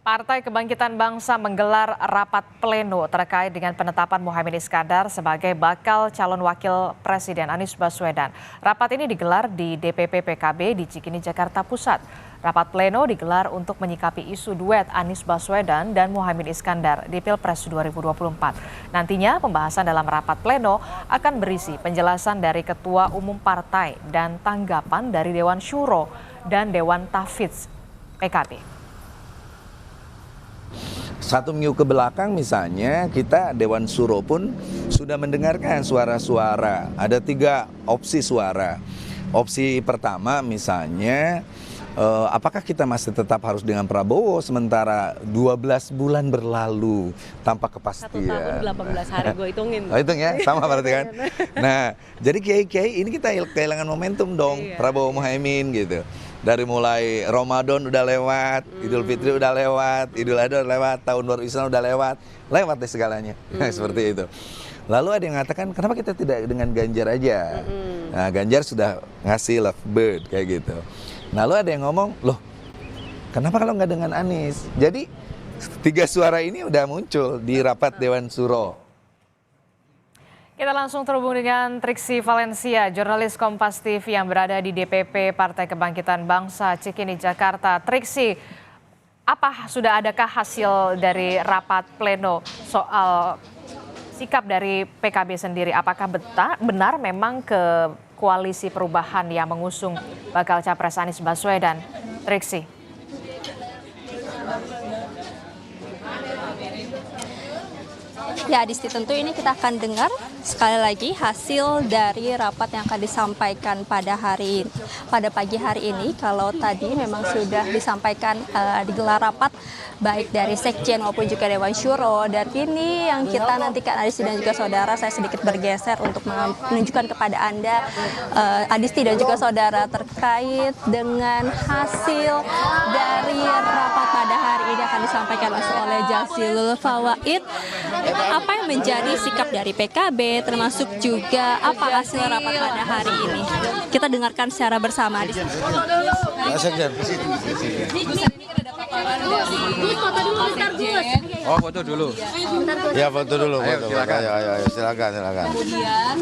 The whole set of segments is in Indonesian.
Partai Kebangkitan Bangsa menggelar rapat pleno terkait dengan penetapan Muhaimin Iskandar sebagai bakal calon wakil Presiden Anies Baswedan. Rapat ini digelar di DPP PKB di Cikini, Jakarta Pusat. Rapat pleno digelar untuk menyikapi isu duet Anies Baswedan dan Muhaimin Iskandar di Pilpres 2024. Nantinya pembahasan dalam rapat pleno akan berisi penjelasan dari Ketua Umum Partai dan tanggapan dari Dewan Syuro dan Dewan Tahfidz PKB. Satu minggu ke belakang misalnya kita Dewan Syuro pun sudah mendengarkan suara-suara. Ada 3 opsi suara. Opsi pertama misalnya apakah kita masih tetap harus dengan Prabowo sementara 12 bulan berlalu tanpa kepastian. 1 tahun 18 hari gue hitungin. Oh, hitung ya, sama berarti kan. Nah, jadi kiai-kiai ini kita kehilangan momentum dong, Prabowo Muhaimin gitu. Dari mulai Ramadan udah lewat, Idul Fitri udah lewat, Idul Adha udah lewat, Tahun Baru Islam udah lewat deh segalanya. Seperti itu. Lalu ada yang mengatakan kenapa kita tidak dengan Ganjar aja? Nah, Ganjar sudah ngasih lovebird kayak gitu. Lalu ada yang ngomong, loh kenapa kalau nggak dengan Anies? Jadi 3 suara ini udah muncul di rapat Dewan Syuro. Kita langsung terhubung dengan Triksi Valencia, jurnalis Kompas TV yang berada di DPP Partai Kebangkitan Bangsa Cikini, Jakarta. Triksi, adakah hasil dari rapat pleno soal sikap dari PKB sendiri? Apakah benar memang ke koalisi perubahan yang mengusung bakal capres Anies Baswedan? Triksi. Ya, Adisti, tentu ini kita akan dengar sekali lagi hasil dari rapat yang akan disampaikan pada pagi hari ini. Kalau tadi memang sudah disampaikan digelar rapat baik dari Sekjen maupun juga Dewan Syuro. Dan ini yang kita nantikan, Adisti dan juga saudara, saya sedikit bergeser untuk menunjukkan kepada Anda, Adisti dan juga saudara, terkait dengan hasil dari rapat pada hari ini akan disampaikan langsung oleh Jazilul Fawait. Apa yang menjadi sikap dari PKB, termasuk juga apa hasil rapat pada hari ini. Kita dengarkan secara bersama. Oh, foto dulu. Ya, foto dulu. Ayo, silakan. Kemudian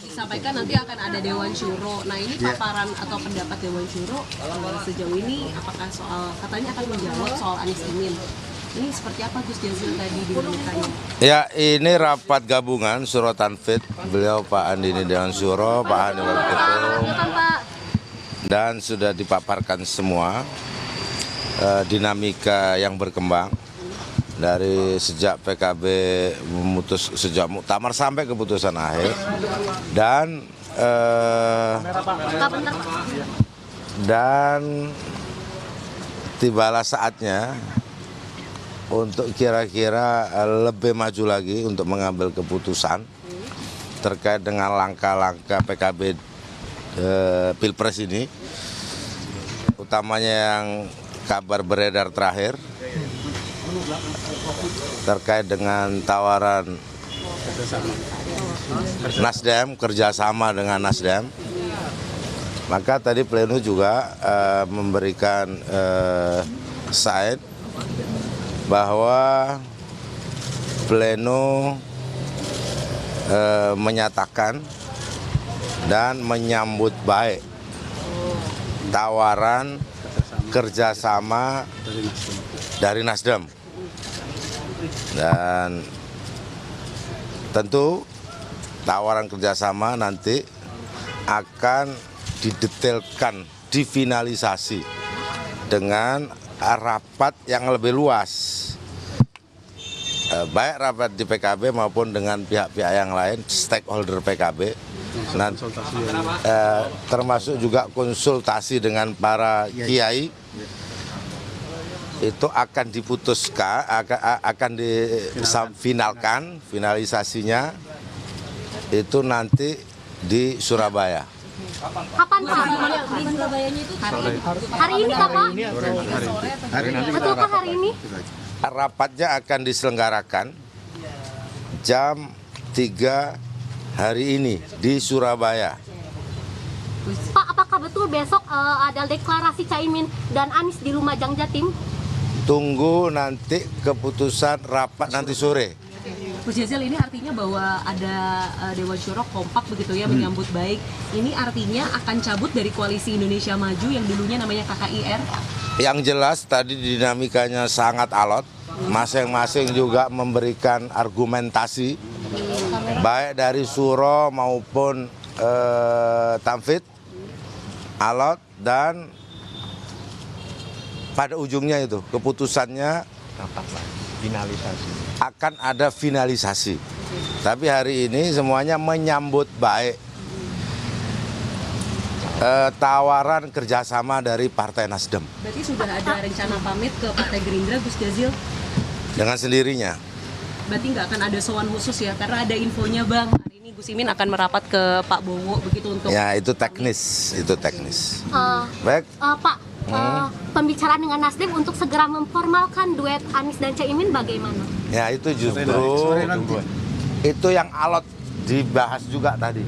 disampaikan nanti akan ada Dewan Syuro. Nah, ini paparan atau pendapat Dewan Syuro sejauh ini apakah katanya akan menjawab soal Anies Imin. Ini seperti apa Gus Jazil tadi dinamikanya? Ya, ini rapat gabungan Syuro Tanfidz, beliau Pak Andini Dewan Syuro, Pak Hani Wakil Ketum, dan sudah dipaparkan semua dinamika yang berkembang dari sejak PKB sejak muktamar sampai keputusan akhir, dan tibalah saatnya untuk kira-kira lebih maju lagi untuk mengambil keputusan terkait dengan langkah-langkah PKB Pilpres ini, utamanya yang kabar beredar terakhir terkait dengan tawaran Nasdem, kerjasama dengan Nasdem. Maka tadi pleno juga memberikan sign bahwa pleno menyatakan dan menyambut baik tawaran kerjasama dari Nasdem. Dan tentu tawaran kerjasama nanti akan didetailkan, difinalisasi dengan rapat yang lebih luas, baik rapat di PKB maupun dengan pihak-pihak yang lain, stakeholder PKB, termasuk juga konsultasi dengan para kiai. Itu akan diputuskan, akan difinalkan, finalisasinya itu nanti di Surabaya. Kapan Pak? Di Surabayanya itu hari ini Pak? Betulkah hari ini? Rapatnya akan diselenggarakan jam 3 hari ini di Surabaya. Pak, apakah betul besok ada deklarasi Caimin dan Anies di Lumajang, Jatim? Itu tunggu nanti keputusan rapat nanti sore. Gus Jazil, ini artinya bahwa ada Dewan Syuro kompak begitu ya menyambut baik. Ini artinya akan cabut dari koalisi Indonesia Maju yang dulunya namanya KKIR. Yang jelas tadi dinamikanya sangat alot, masing-masing juga memberikan argumentasi, baik dari Syuro maupun Tamfit, alot, dan pada ujungnya itu keputusannya akan ada finalisasi. Tapi hari ini semuanya menyambut baik tawaran kerjasama dari Partai Nasdem. Berarti sudah ada rencana pamit ke Partai Gerindra, Gus Jazil? Dengan sendirinya. Berarti nggak akan ada sowan khusus ya? Karena ada infonya Bang, hari ini Gus Imin akan merapat ke Pak Bowo begitu untuk... Ya itu teknis, itu teknis. Baik. Pak, pembicaraan dengan Nasdem untuk segera memformalkan duet Anies dan Caimin bagaimana? Ya itu justru itu yang alot dibahas juga tadi.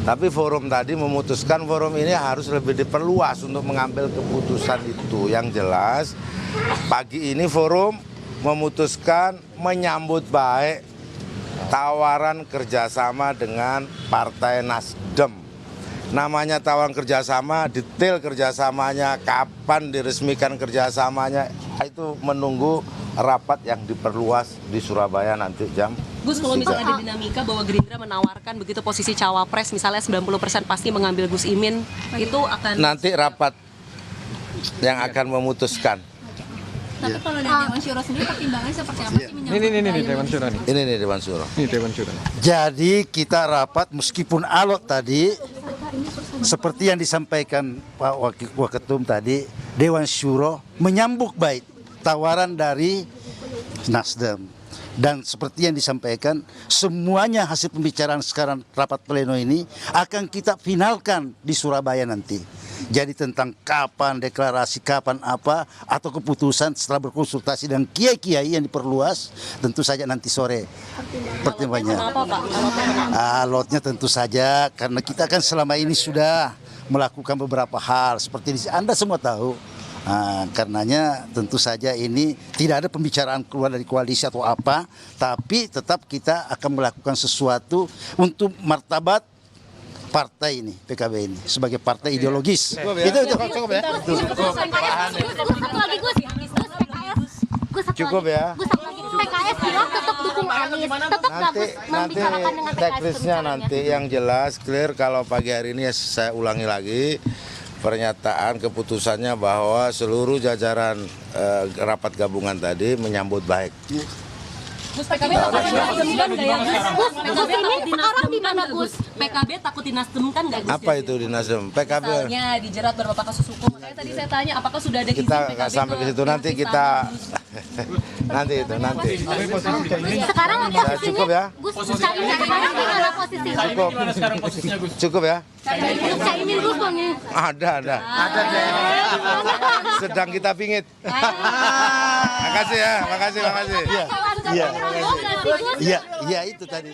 Tapi forum tadi memutuskan forum ini harus lebih diperluas untuk mengambil keputusan itu. Yang jelas pagi ini forum memutuskan menyambut baik tawaran kerjasama dengan Partai Nasdem. Namanya tawaran kerjasama, detail kerjasamanya, kapan diresmikan kerjasamanya, itu menunggu rapat yang diperluas di Surabaya nanti jam. Gus, kalau misalnya ada dinamika bahwa Gerindra menawarkan begitu posisi cawapres, misalnya 90% pasti mengambil Gus Imin, itu akan... Nanti rapat yang akan memutuskan. Tapi kalau dari Dewan Syuro sendiri pertimbangannya seperti apa sih menyambut Ini Dewan Syuro nih. Ini nih Dewan Syuro. Ini Dewan Syuro. Jadi kita rapat meskipun alot tadi, seperti yang disampaikan Pak Waketum tadi, Dewan Syuro menyambut baik tawaran dari Nasdem. Dan seperti yang disampaikan, semuanya hasil pembicaraan sekarang rapat pleno ini akan kita finalkan di Surabaya nanti. Jadi tentang kapan deklarasi, kapan apa, atau keputusan setelah berkonsultasi dengan kiai-kiai yang diperluas, tentu saja nanti sore pertimbangannya. Alotnya tentu saja, karena kita kan selama ini sudah melakukan beberapa hal, seperti Anda semua tahu. Karenanya tentu saja ini tidak ada pembicaraan keluar dari koalisi atau apa, tapi tetap kita akan melakukan sesuatu untuk martabat partai ini, PKB ini sebagai partai ideologis. Itu cukup ya. Cukup ya. PKS bilang tetap dukung Anies, tetap Nanti membicarakan dengan PKS. teknisnya nanti yang jelas clear. Kalau pagi hari ini saya ulangi lagi. Pernyataan keputusannya bahwa seluruh jajaran rapat gabungan tadi menyambut baik. Gus, PKB takut dinasdemkan nggak ya Gus? Gus Imin sekarang di mana Gus? PKB takut dinasdemkan nggak Gus? Apa itu di Nasdem? PKB. Misalnya dijerat beberapa kasus hukum. Makanya tadi saya tanya apakah sudah ada izin Kita PKB nggak sampai ke situ, nanti kita nanti. Sekarang posisinya Cukup ya. Gus Caimin sekarang di mana posisinya? Cukup ya. Caimin Gus Bang ya? Ada. Sedang kita pingit. Makasih ya, makasih. Iya, itu tadi.